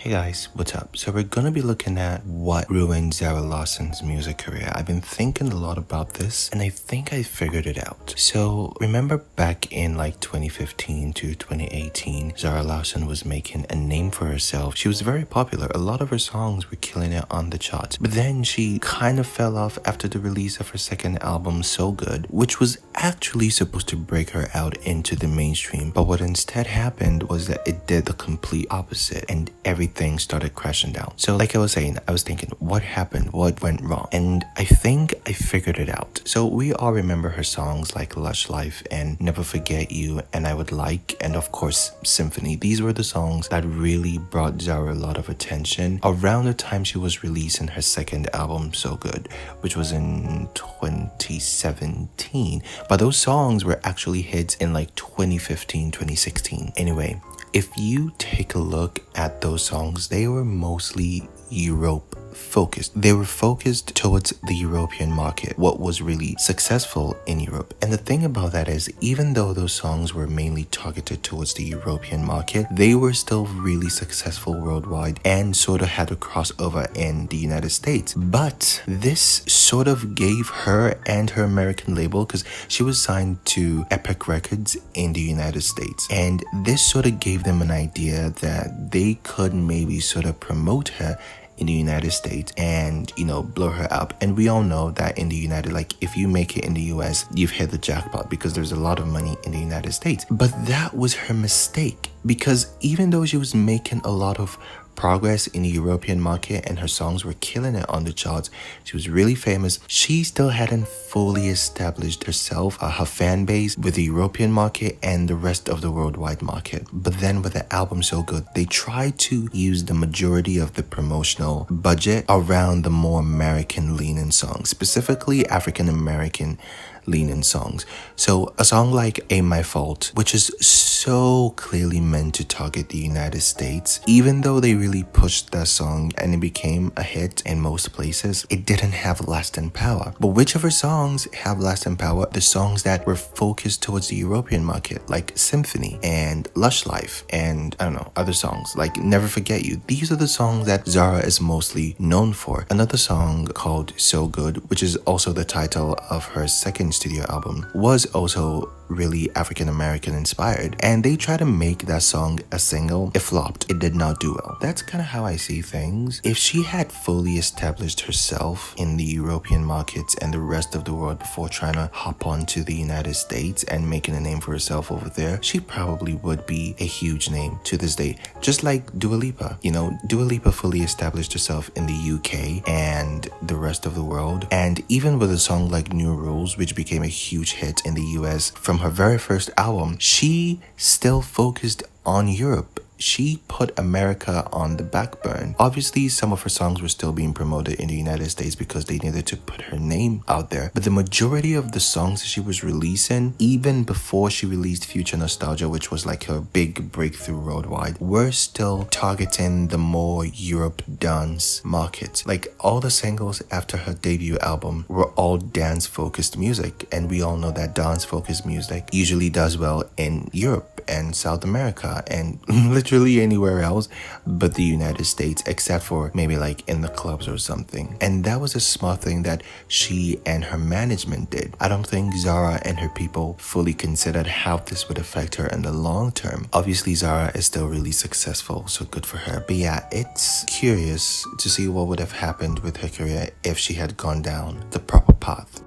Hey guys, what's up? So we're gonna be looking at what ruined Zara Larsson's music career. I've been thinking a lot about this and I think I figured it out. So remember back in like 2015 to 2018, Zara Larsson was making a name for herself. She was very popular. A lot of her songs were killing it on the charts. But then she kind of fell off after the release of her second album, So Good, which was actually supposed to break her out into the mainstream. But what instead happened was that it did the complete opposite and everything started crashing down. So like I was saying, I was thinking, what happened? What went wrong? And I think I figured it out. So we all remember her songs like Lush Life and Never Forget You and I Would Like, and of course Symphony. These were the songs that really brought Zara a lot of attention around the time she was releasing her second album, So Good, which was in 2017. But those songs were actually hits in like 2015, 2016. Anyway, if you take a look at those songs, they were mostly Europe focused. They were focused towards the European market, what was really successful in Europe. And the thing about that is, even though those songs were mainly targeted towards the European market, they were still really successful worldwide and sort of had a crossover in the United States. But this sort of gave her and her American label, because she was signed to Epic Records in the United States, and this sort of gave them an idea that they could maybe sort of promote her in the United States and, blow her up. And we all know that in the United, like if you make it in the US, you've hit the jackpot because there's a lot of money in the United States. But that was her mistake, because even though she was making a lot of progress in the European market and her songs were killing it on the charts, she was really famous, she still hadn't fully established herself, her fan base with the European market and the rest of the worldwide market. But then with the album So Good, they tried to use the majority of the promotional budget around the more American leaning songs, specifically African American leaning songs. So a song like Ain't My Fault, which is so clearly meant to target the United States, even though they really pushed that song and it became a hit in most places, it didn't have lasting power. But which of her songs have lasting power? The songs that were focused towards the European market, like Symphony and Lush Life and other songs like Never Forget You. These are the songs that Zara is mostly known for. Another song called So Good, which is also the title of her second studio album, was also really African American inspired, and they tried to make that song a single. It flopped. It did not do well. That's kind of how I see things. If she had fully established herself in the European markets and the rest of the world before trying to hop onto the United States and making a name for herself over there, she probably would be a huge name to this day. Just like Dua Lipa. Dua Lipa fully established herself in the UK and the rest of the world, and even with a song like New Rules, which became a huge hit in the US from her very first album, she still focused on Europe. She put America on the back burner. Obviously, some of her songs were still being promoted in the United States because they needed to put her name out there. But the majority of the songs that she was releasing, even before she released Future Nostalgia, which was like her big breakthrough worldwide, were still targeting the more Europe dance market. Like all the singles after her debut album were all dance-focused music. And we all know that dance-focused music usually does well in Europe and South America and literally anywhere else but the United States, except for maybe like in the clubs or something. And that was a smart thing that she and her management did. I don't think Zara and her people fully considered how this would affect her in the long term. Obviously Zara is still really successful, so good for her. But yeah, it's curious to see what would have happened with her career if she had gone down the proper path.